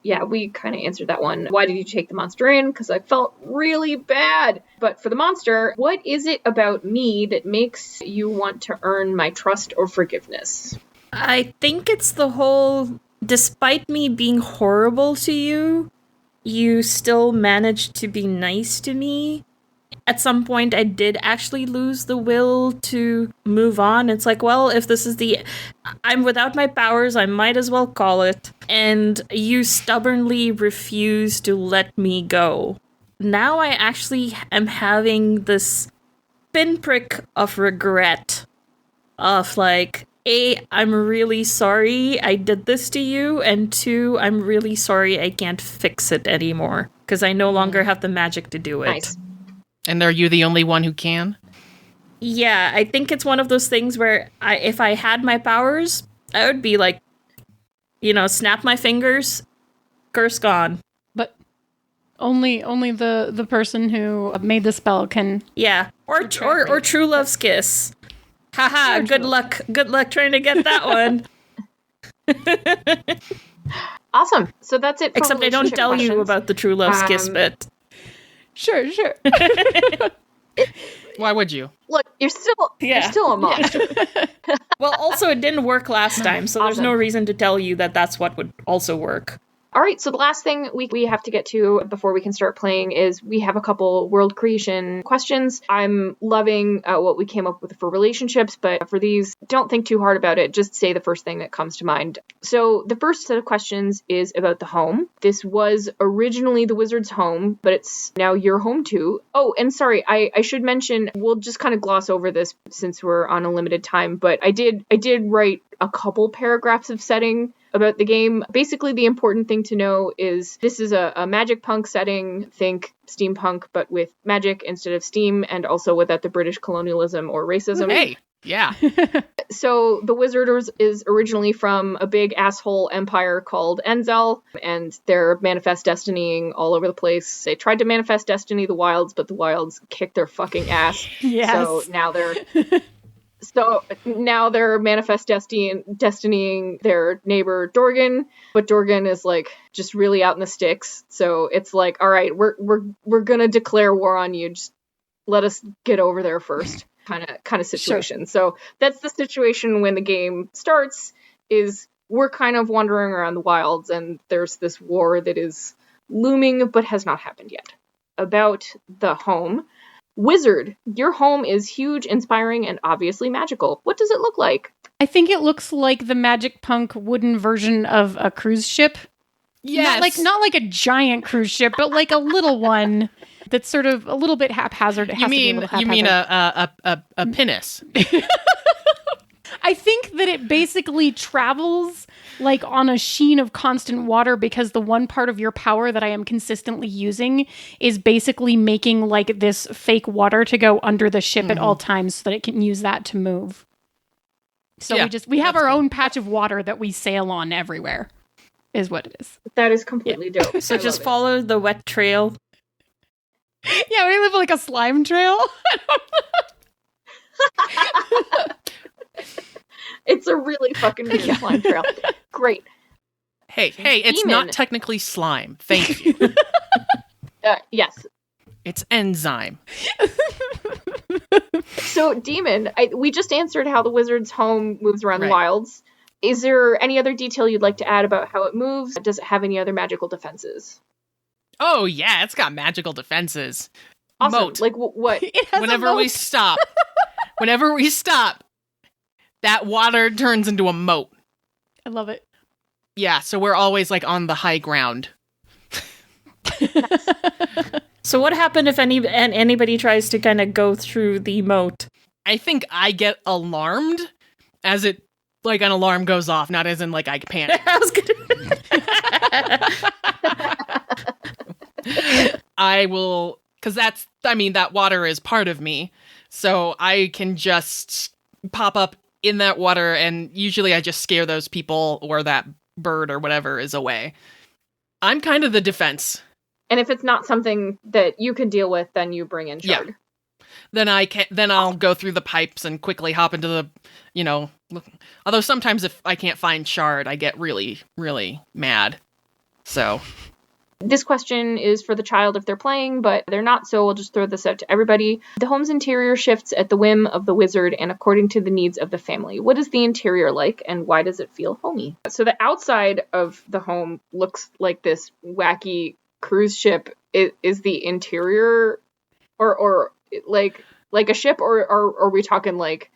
Yeah, we kind of answered that one. Why did you take the monster in? Because I felt really bad. But for the monster, what is it about me that makes you want to earn my trust or forgiveness? I think it's the whole, despite me being horrible to you, you still managed to be nice to me. At some point, I did actually lose the will to move on. It's like, well, if this is I'm without my powers, I might as well call it. And you stubbornly refuse to let me go. Now I actually am having this pinprick of regret of like, A, I'm really sorry I did this to you, and 2, I'm really sorry I can't fix it anymore, because I no longer have the magic to do it. Nice. And are you the only one who can? Yeah, I think it's one of those things where if I had my powers, I would be like, snap my fingers, curse gone. But only the person who made the spell can. Yeah, or true love's kiss. Haha, good luck trying to get that one. Awesome. So that's it for Except I don't relationship tell you questions. about the true love kiss bit. Sure. Why would you? Look, you're Yeah. still a monster. Well, also, it didn't work last time, so there's no Awesome. reason to tell you that that's what would also work. All right, so the last thing we have to get to before we can start playing is we have a couple world creation questions. I'm loving what we came up with for relationships, but for these, don't think too hard about it. Just say the first thing that comes to mind. So the first set of questions is about the home. This was originally the wizard's home, but it's now your home too. Oh, and sorry, I should mention, we'll just kind of gloss over this since we're on a limited time, but I did write a couple paragraphs of setting about the game. Basically, the important thing to know is this is a magic punk setting. Think steampunk, but with magic instead of steam, and also without the British colonialism or racism. Hey, yeah. So the wizard is originally from a big asshole empire called Enzel, and they're manifest destinying all over the place. They tried to manifest destiny the wilds, but the wilds kicked their fucking ass. Yes. So now they're manifest destinying their neighbor Dorgan, but Dorgan is like just really out in the sticks. So it's like, all right, we're gonna declare war on you. Just let us get over there first, kind of situation. So that's the situation when the game starts. Is we're kind of wandering around the wilds, and there's this war that is looming but has not happened yet. About the home. Wizard, your home is huge, inspiring, and obviously magical. What does it look like? I think it looks like the magic punk wooden version of a cruise ship. Yes. Not like a giant cruise ship, but like a little one that's sort of a little bit haphazard. It has to be a little You mean haphazard. a pinnace? I think that it basically travels like on a sheen of constant water because the one part of your power that I am consistently using is basically making like this fake water to go under the ship at all times so that it can use that to move. So Yeah, we have that's our cool. own patch of water that we sail on everywhere is what it is. That is completely dope. So I just love it. follow the wet trail. Yeah, we live like a slime trail. It's a really fucking weird slime trail. Great. Hey, it's Demon. not technically slime. Thank you. Yes. It's enzyme. So, Demon, we just answered how the wizard's home moves around the Right. wilds. Is there any other detail you'd like to add about how it moves? Does it have any other magical defenses? Oh yeah, it's got magical defenses. Awesome. Moat. Like, what? It has a Whenever we moat. stop, that water turns into a moat. I love it. Yeah, so we're always like on the high ground. So what happened if anybody tries to kind of go through the moat? I think I get alarmed as it like an alarm goes off, not as in like I panic. I was gonna... I will, because that water is part of me, so I can just pop up in that water, and usually I just scare those people or that bird or whatever is away. I'm kind of the defense. And if it's not something that you can deal with, then you bring in Shard. Then I'll go through the pipes and quickly hop into the, although sometimes if I can't find Shard, I get really, really mad. So, This question is for the child if they're playing, but they're not, so we'll just throw this out to everybody. The home's interior shifts at the whim of the wizard and according to the needs of the family. What is the interior like, and why does it feel homey? So the outside of the home looks like this wacky cruise ship. Is the interior or like a ship, or are we talking like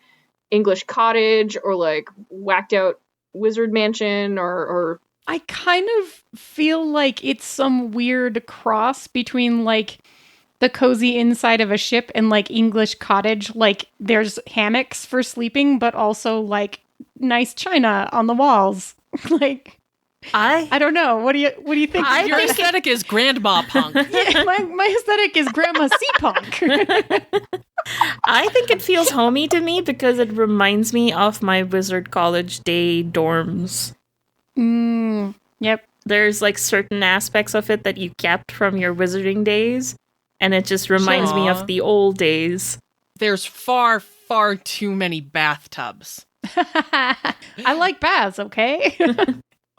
English cottage or like whacked out wizard mansion or I kind of feel like it's some weird cross between like the cozy inside of a ship and like English cottage. Like there's hammocks for sleeping, but also like nice china on the walls. Like I don't know. What do you think? your aesthetic is grandma punk. Yeah, my aesthetic is grandma sea punk. I think it feels homey to me because it reminds me of my Wizard College day dorms. Yep. There's like certain aspects of it that you kept from your wizarding days, and it just reminds me Aw. of the old days. There's far, far too many bathtubs. I like baths, okay?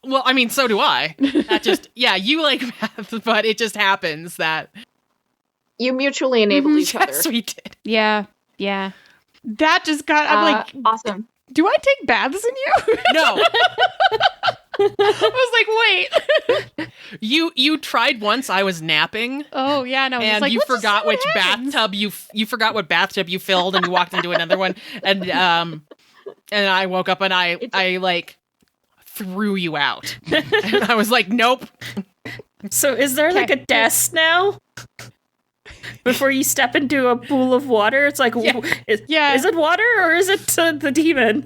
Well, I mean, so do I. That just, yeah, you like math, but it just happens that You mutually enable each other. yes, we did. Yeah. Yeah. That just got, I'm like, Awesome. do I take baths in you? No, I was like, wait. you tried once. I was napping, Oh, yeah. No, and you forgot which bathtub you forgot what bathtub you filled, and you walked into another one, and I woke up and I like threw you out, and I was like, nope. So is there like a test now? Before you step into a pool of water, it's like, Yeah. is it water or is it the demon?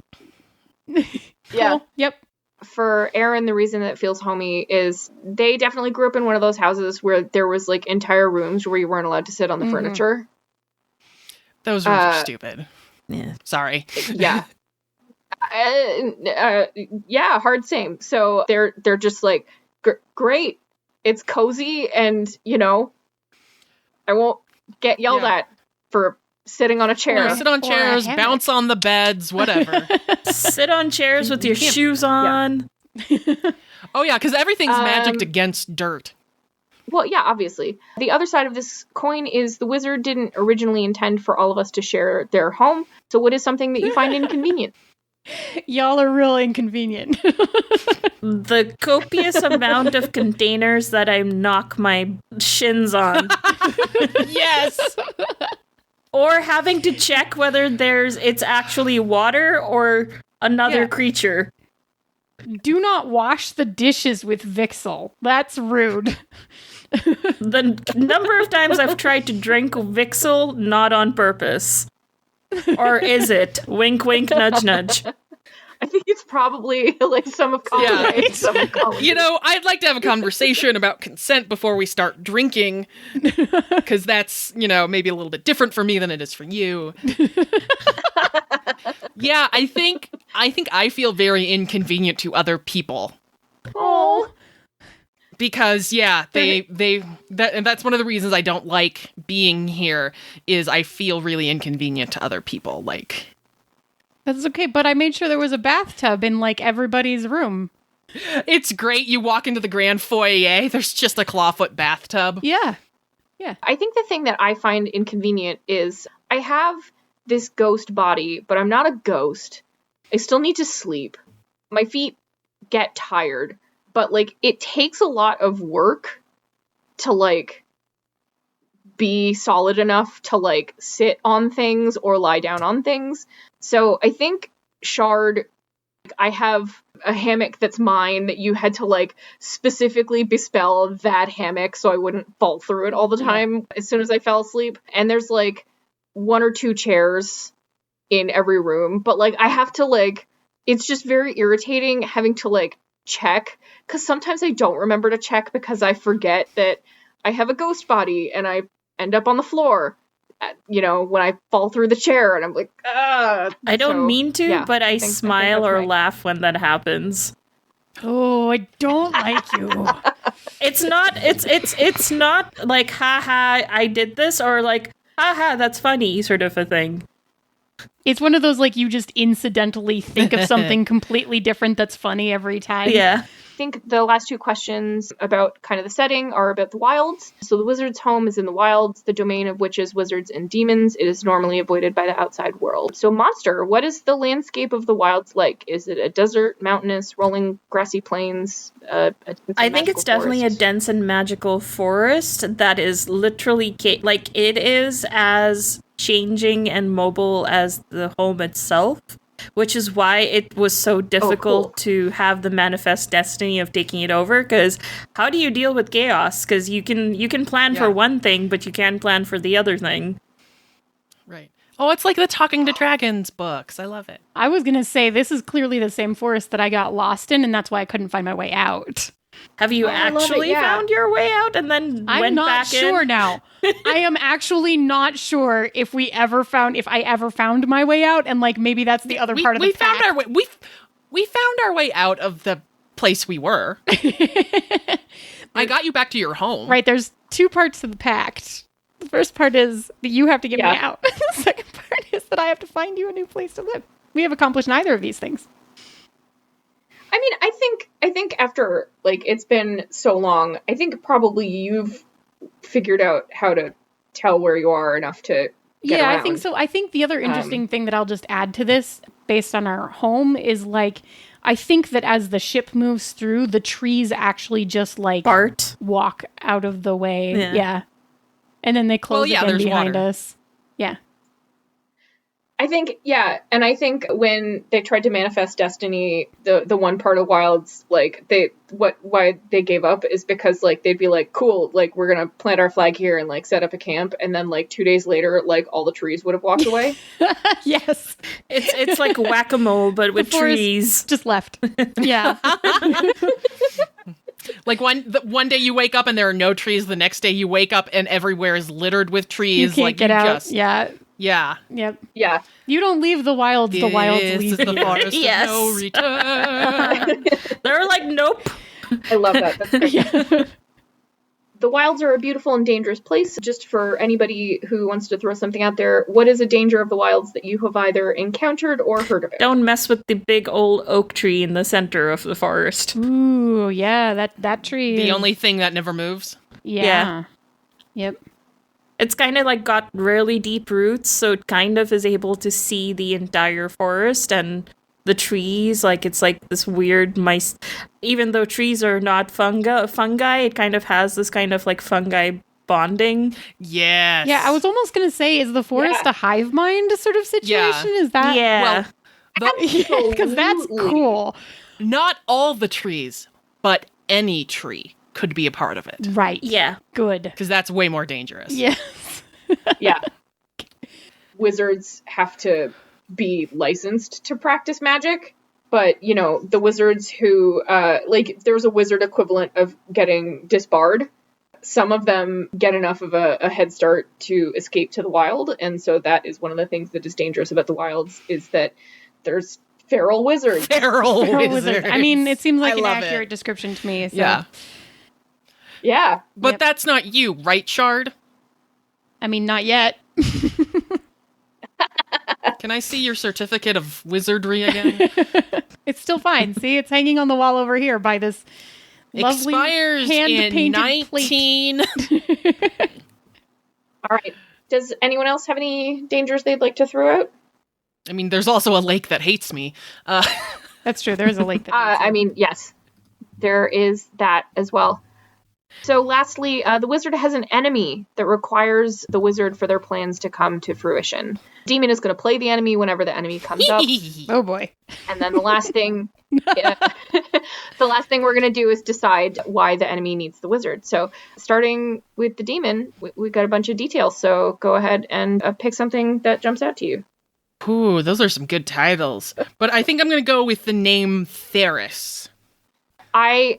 Yeah. Cool. Yep. For Aaron, the reason that it feels homey is they definitely grew up in one of those houses where there was like entire rooms where you weren't allowed to sit on the furniture. Those rooms are stupid. Yeah. Sorry. Yeah. Yeah, hard same. So they're just like, great. It's cozy, and I won't get yelled at for sitting on a chair. No, sit on Or a chairs, hammock. bounce on the beds, whatever. Sit on chairs with your shoes on. Oh yeah, because everything's magicked against dirt. Well, yeah, obviously. The other side of this coin is the wizard didn't originally intend for all of us to share their home. So what is something that you find inconvenient? Y'all are real inconvenient. The copious amount of containers that I knock my shins on. Yes. Or having to check whether it's actually water or another Yeah. creature. Do not wash the dishes with Vixel. That's rude. The number of times I've tried to drink Vixel, not on purpose. Or is it? Wink, wink, nudge, nudge. I think it's probably like some of column Yeah. A, some of column B. I'd like to have a conversation about consent before we start drinking, because that's, maybe a little bit different for me than it is for you. Yeah, I think I feel very inconvenient to other people. Oh. Because and that's one of the reasons I don't like being here is I feel really inconvenient to other people. Like, That's okay, but I made sure there was a bathtub in like everybody's room. it's great. You walk into the grand foyer, there's just a clawfoot bathtub. Yeah. I think the thing that I find inconvenient is I have this ghost body, but I'm not a ghost. I still need to sleep. My feet get tired, but like it takes a lot of work to like be solid enough to like sit on things or lie down on things. So I think Shard, I have a hammock that's mine that you had to like specifically bespell that hammock so I wouldn't fall through it all the time as soon as I fell asleep. And there's like one or two chairs in every room, but like I have to like, it's just very irritating having to like check, because sometimes I don't remember to check because I forget that I have a ghost body and I end up on the floor, when I fall through the chair and I'm like, ah. I don't So, mean to, yeah, but I think smile that's or right. laugh when that happens. Oh, I don't like you. It's not like, haha, I did this, or like, haha, that's funny, sort of a thing. It's one of those like you just incidentally think of something completely different that's funny every time. Yeah. I think the last two questions about kind of the setting are about the wilds. So the wizard's home is in the wilds, the domain of witches, wizards, and demons. It is normally avoided by the outside world. So Monster, what is the landscape of the wilds like? Is it a desert, mountainous, rolling grassy plains? I think it's definitely a dense and magical forest that is literally, it is as changing and mobile as the home itself. Which is why it was so difficult to have the manifest destiny of taking it over, because how do you deal with chaos? Because you can plan for one thing, but you can't plan for the other thing. Right. Oh, it's like the Talking to Dragons books. I love it. I was going to say this is clearly the same forest that I got lost in, and that's why I couldn't find my way out. Have you I love it, actually yeah. found your way out and then I'm went not back sure in? now. I am actually not sure if I ever found my way out, and like maybe that's the other part of the found pack. our way. We found our way out of the place we were. I got you back to your home. Right, there's two parts to the pact. The first part is that you have to get me Yeah. out. The second part is that I have to find you a new place to live. We have accomplished neither of these things. I mean, I think after, like, it's been so long, I think probably you've figured out how to tell where you are enough to get Yeah, around. I think so. I think the other interesting thing that I'll just add to this, based on our home, is like, I think that as the ship moves through, the trees actually just like Bart. walk out of the way. Yeah. Yeah. And then they close again there's behind water. us. Yeah. I think, yeah, and I think when they tried to manifest destiny, the one part of Wilds, like, why they gave up is because, like, they'd be like, cool, like, we're gonna plant our flag here and, like, set up a camp, and then, like, 2 days later, like, all the trees would have walked away. Yes. It's like whack-a-mole, but with The forest trees. just left. Yeah. Like one day you wake up and there are no trees. The next day you wake up and everywhere is littered with trees. You can't like get you out. Just, Yeah. yeah. Yep. Yeah. You don't leave the wilds. The wilds This leave is the you. forest Yes. of no return. They're like, nope. I love that. That's great. Yeah. The wilds are a beautiful and dangerous place. Just for anybody who wants to throw something out there, what is a danger of the wilds that you have either encountered or heard about? Don't mess with the big old oak tree in the center of the forest. Ooh, yeah. That tree. The is- only thing that never moves. Yeah. Yep. It's kind of like got really deep roots, so it kind of is able to see the entire forest and the trees. Like, it's like this weird mice. Even though trees are not fungi, it kind of has this kind of like fungi bonding. Yes. Yeah, I was almost going to say, is the forest Yeah. a hive mind sort of situation? Is that? Yeah. Well, Because that's Absolutely. cool. not all the trees, but any tree could be a part of it. Right. Yeah. Good. Because that's way more dangerous. Yes. Yeah. Wizards have to be licensed to practice magic, but, you know, the wizards who, like, there's a wizard equivalent of getting disbarred. Some of them get enough of a head start to escape to the wild, and so that is one of the things that is dangerous about the wilds, is that there's feral wizards. Feral Feral wizards. wizard. I mean, it seems like I an love accurate it. description to me. So. Yeah. Yeah. But Yep. that's not you, right, Shard? I mean, not yet. Can I see your certificate of wizardry again? It's still fine. See, it's hanging on the wall over here by this lovely Expires in hand-painted plate. 19... All right. Does anyone else have any dangers they'd like to throw out? I mean, there's also a lake that hates me. That's true. There is a lake that. I mean, yes, there is that as well. So lastly, the wizard has an enemy that requires the wizard for their plans to come to fruition. Demon is going to play the enemy whenever the enemy comes up. Oh boy. And then the last thing, the last thing we're going to do is decide why the enemy needs the wizard. So starting with the demon, we've got a bunch of details. So go ahead and pick something that jumps out to you. Ooh, those are some good titles. But I think I'm going to go with the name Theris. I'm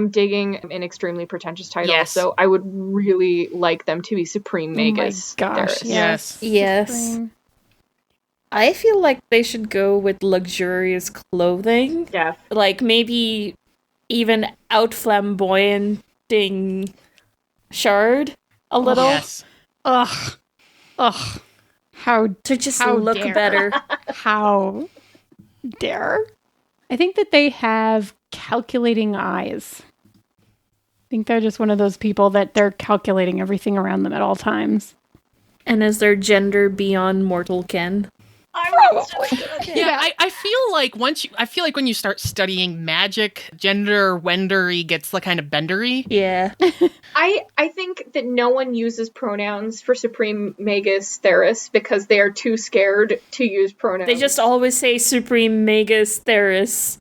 digging an extremely pretentious title, Yes. so I would really like them to be Supreme Oh my Magus. gosh. Theris. Yes. Yes. Supreme. I feel like they should go with luxurious clothing. Yeah. Like, maybe even out flamboyanting Shard a little. Yes. Ugh. Ugh. How To just How look dare. better. how dare? I think that they have calculating eyes. I think they're just one of those people that they're calculating everything around them at all times. And is their gender beyond mortal ken? Yeah, I feel like when you start studying magic, gender wendery gets like kind of bendery. Yeah. I think that no one uses pronouns for Supreme Magus Theris because they are too scared to use pronouns. They just always say Supreme Magus Theris.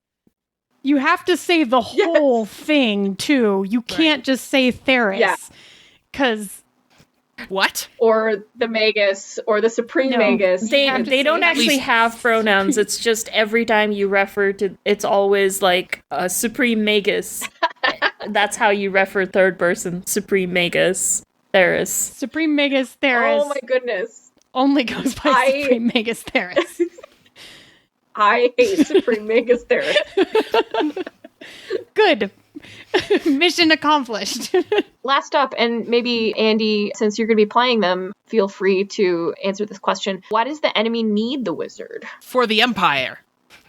You have to say the whole thing, too. You can't just say Theris. Yeah. Because What? or the Magus or the Supreme No, Magus. They have to they say don't at actually least- have pronouns. It's just every time you refer to, it's always like Supreme Magus. That's how you refer third person. Supreme Magus Theris. Supreme Magus Theris Oh my goodness. only goes by I- Supreme Magus Theris. I hate Supreme Magus Theris. Good. Mission accomplished. Last up, and maybe Andy, since you're going to be playing them, feel free to answer this question. Why does the enemy need the wizard? For the Empire.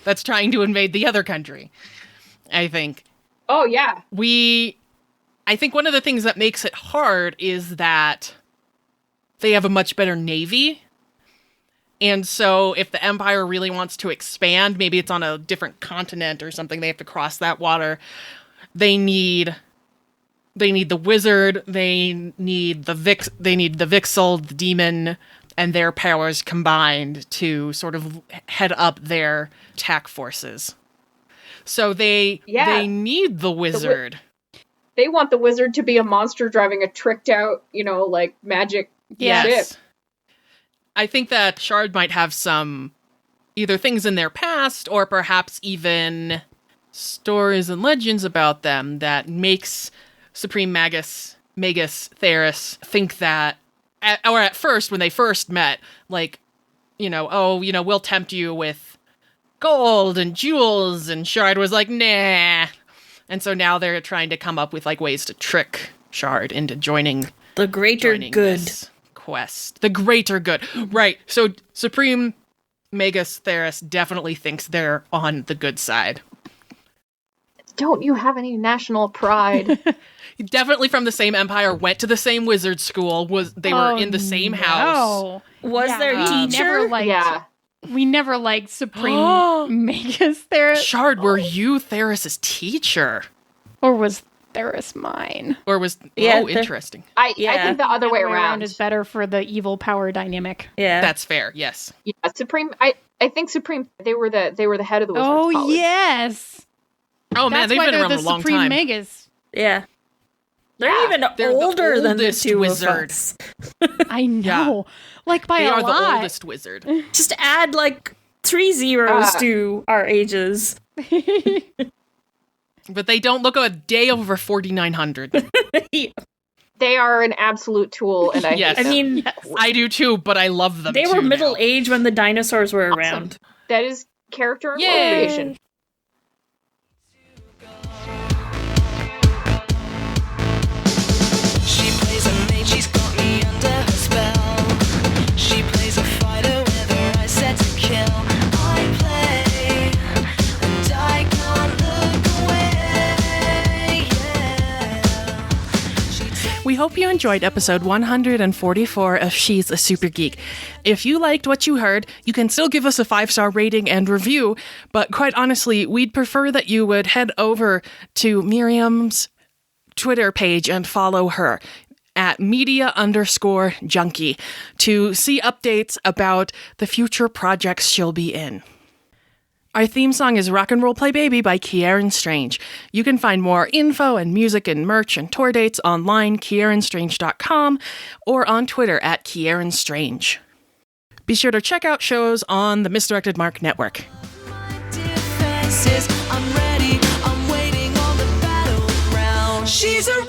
that's trying to invade the other country. I think. Oh, yeah. I think one of the things that makes it hard is that they have a much better navy. And so if the Empire really wants to expand, maybe it's on a different continent or something, they have to cross that water. They need the wizard, they need the Vixel, the demon, and their powers combined to sort of head up their attack forces. So they need the wizard. They want the wizard to be a monster driving a tricked out, like magic ship. I think that Shard might have some either things in their past or perhaps even stories and legends about them that makes Supreme Magus Theris think that, at first, when they first met, like, we'll tempt you with gold and jewels, and Shard was like, nah. And so now they're trying to come up with, like, ways to trick Shard into joining the greater good this quest. The greater good. Right. So Supreme Magus Theris definitely thinks they're on the good side. Don't you have any national pride? Definitely from the same empire, went to the same wizard school, they were in the same house. Was their teacher? We never liked Supreme Magus Theris. Shard, were you Theris' teacher? Or was Theris mine? Or was... interesting. I think the other way around is better for the evil power dynamic. Yeah. That's fair, yes. Yeah, Supreme... I think Supreme... They were the head of the Wizards College. Oh, yes! Oh, man, they've been around a long Supreme time. Magus. Yeah. They're even older than the two wizard. of us. I know. Like, by they a are lot. the oldest wizard. Just add, 3 zeros to our ages. But they don't look a day over 4,900. They are an absolute tool, and I hate them. I mean, Yes. I do too, but I love them they too were now. middle-aged when the dinosaurs were Awesome. around. That is character Yay. appropriation. She plays a maid, she's got me under her spell. She plays a fighter with her eyes set to kill. I play, and I can't look away. Yeah. We hope you enjoyed episode 144 of She's a Super Geek. If you liked what you heard, you can still give us a 5-star rating and review, but quite honestly, we'd prefer that you would head over to Miriam's Twitter page and follow her at media_junkie to see updates about the future projects she'll be in. Our theme song is Rock and Roll Play Baby by Kieran Strange. You can find more info and music and merch and tour dates online, kieranstrange.com, or on Twitter at Kieran Strange. Be sure to check out shows on the Misdirected Mark Network. My defenses, I'm ready, I'm waiting on the battleground. She's a